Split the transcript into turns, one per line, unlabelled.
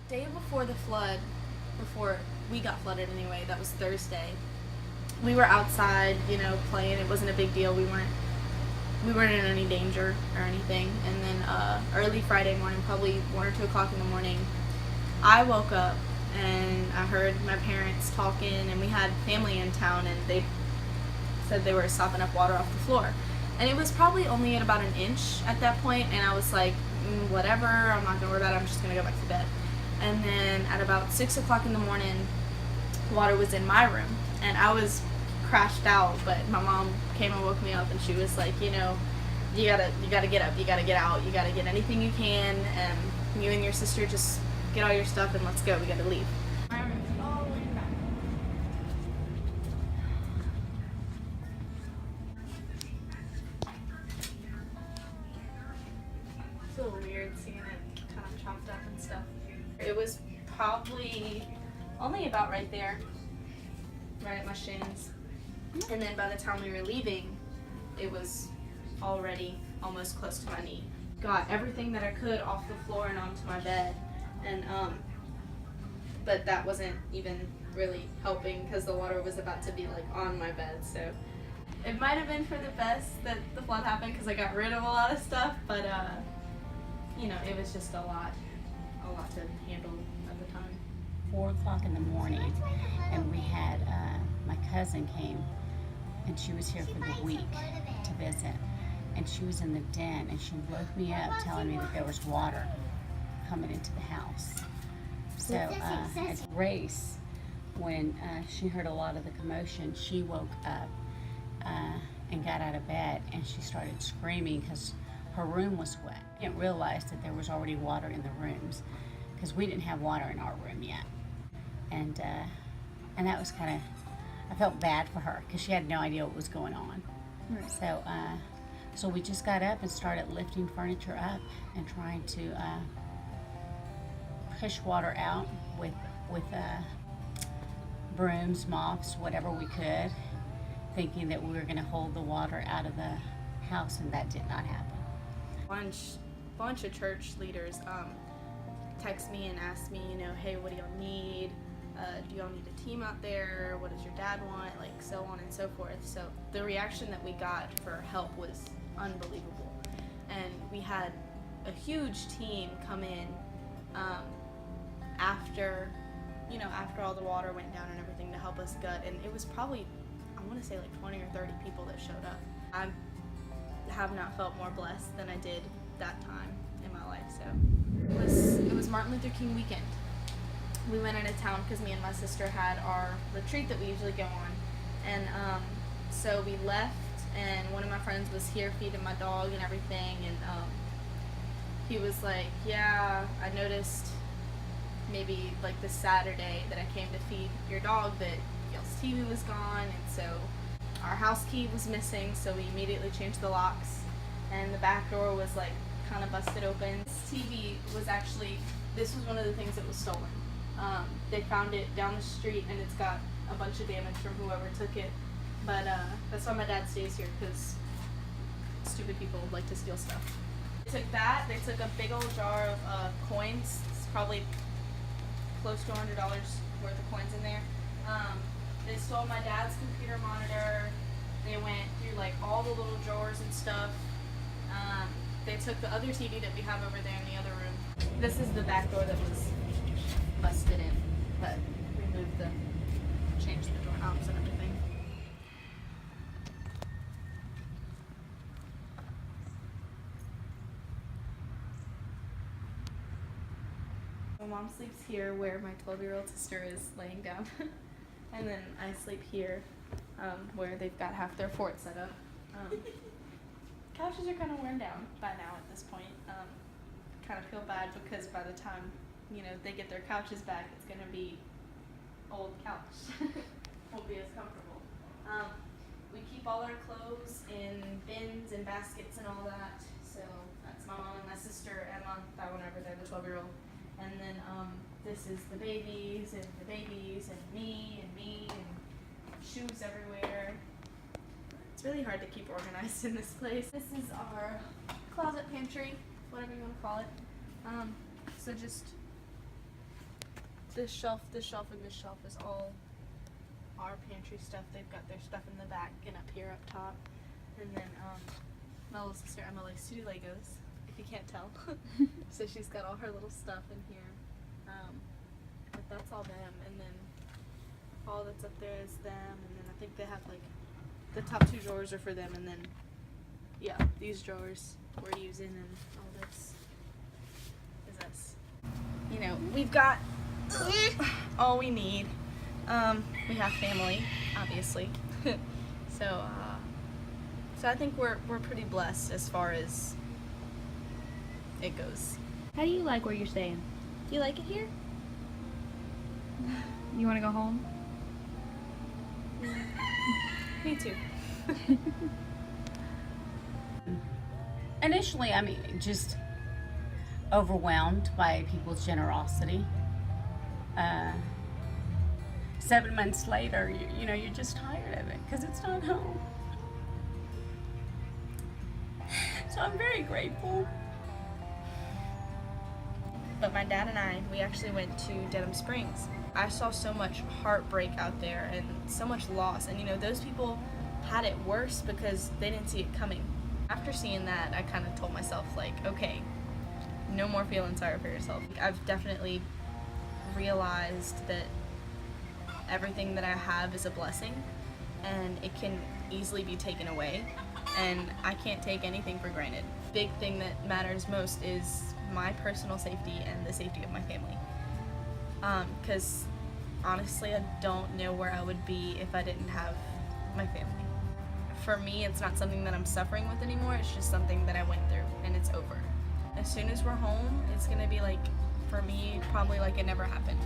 day before the flood, before we got flooded anyway, that was Thursday. We were outside, playing. It wasn't a big deal. We weren't in any danger or anything. And then early Friday morning, probably 1 or 2 o'clock in the morning, I woke up and I heard my parents talking, and we had family in town, and they said they were sopping up water off the floor. And it was probably only at about an inch at that point, and I was like, whatever, I'm not gonna worry about it, I'm just gonna go back to bed. And then at about 6 o'clock in the morning, water was in my room, and I was crashed out, but my mom came and woke me up, and she was like, you gotta get up, you gotta get out, you gotta get anything you can, and you and your sister just get all your stuff and let's go, we gotta leave. My room is all the way back. It's a little weird seeing it kind of chopped up and stuff. It was probably only about right there, right at my shins. And then by the time we were leaving, it was already almost close to my knee. Got everything that I could off the floor and onto my bed, and but that wasn't even really helping because the water was about to be like on my bed. So it might have been for the best that the flood happened because I got rid of a lot of stuff, but it was just a lot to handle at the time.
4 o'clock in the morning, and we had my cousin came, and she was here for the week to visit, and she was in the den, and she woke me up telling me that there was water coming into the house. So at Grace, when she heard a lot of the commotion, she woke up and got out of bed, and she started screaming because her room was wet. I didn't realize that there was already water in the rooms because we didn't have water in our room yet. And that was kind of, I felt bad for her because she had no idea what was going on. Right. So we just got up and started lifting furniture up and trying to push water out with brooms, mops, whatever we could, thinking that we were going to hold the water out of the house, and that did not happen.
Bunch of church leaders text me and ask me, hey, what do y'all need? Do y'all need a team out there? What does your dad want? Like, so on and so forth. So the reaction that we got for help was unbelievable. And we had a huge team come in after all the water went down and everything to help us gut. And it was probably, I want to say like 20 or 30 people that showed up. I have not felt more blessed than I did that time in my life. So it was Martin Luther King weekend. We went into town because me and my sister had our retreat that we usually go on, and so we left, and one of my friends was here feeding my dog and everything, and he was like, yeah, I noticed maybe like this Saturday that I came to feed your dog that y'all's TV was gone, and so our house key was missing, so we immediately changed the locks, and the back door was like kind of busted open. This TV was actually, this was one of the things that was stolen. They found it down the street, and it's got a bunch of damage from whoever took it. But that's why my dad stays here, because stupid people like to steal stuff. They took that. They took a big old jar of coins. It's probably close to $100 worth of coins in there. They stole my dad's computer monitor. They went through like all the little drawers and stuff. They took the other TV that we have over there in the other room. This is the back door that was busted in, but changed the doorknobs and everything. My mom sleeps here where my 12-year-old sister is laying down, and then I sleep here where they've got half their fort set up. Couches are kind of worn down by now at this point. Kind of feel bad because by the time they get their couches back, it's gonna be old couch. Won't be as comfortable. We keep all our clothes in bins and baskets and all that. So that's my mom and my sister Emma, that one over there, the 12-year-old. And then this is the babies and me and shoes everywhere. It's really hard to keep organized in this place. This is our closet pantry, whatever you want to call it. So just this shelf, and this shelf is all our pantry stuff. They've got their stuff in the back and up here up top. And then my little sister Emma likes to do Legos, if you can't tell. So she's got all her little stuff in here. But that's all them. And then all that's up there is them. And then I think they have like the top 2 drawers are for them. And then, yeah, these drawers we're using, and all this is us. You know, we've got all we need. We have family, obviously. So I think we're pretty blessed as far as it goes.
How do you like where you're staying?
Do you like it here?
You want to go home?
Me too.
Initially, I mean, just overwhelmed by people's generosity. 7 months later, you know, you're just tired of it because it's not home. So I'm very grateful.
But my dad and I, we actually went to Denham Springs. I saw so much heartbreak out there and so much loss. And you know, those people had it worse because they didn't see it coming. After seeing that, I kind of told myself, like, okay, no more feeling sorry for yourself. I've definitely realized that everything that I have is a blessing and it can easily be taken away, and I can't take anything for granted. Big thing that matters most is my personal safety and the safety of my family. Because honestly, I don't know where I would be if I didn't have my family. For me, it's not something that I'm suffering with anymore, it's just something that I went through and it's over. As soon as we're home, it's gonna be like, for me, probably like it never happened.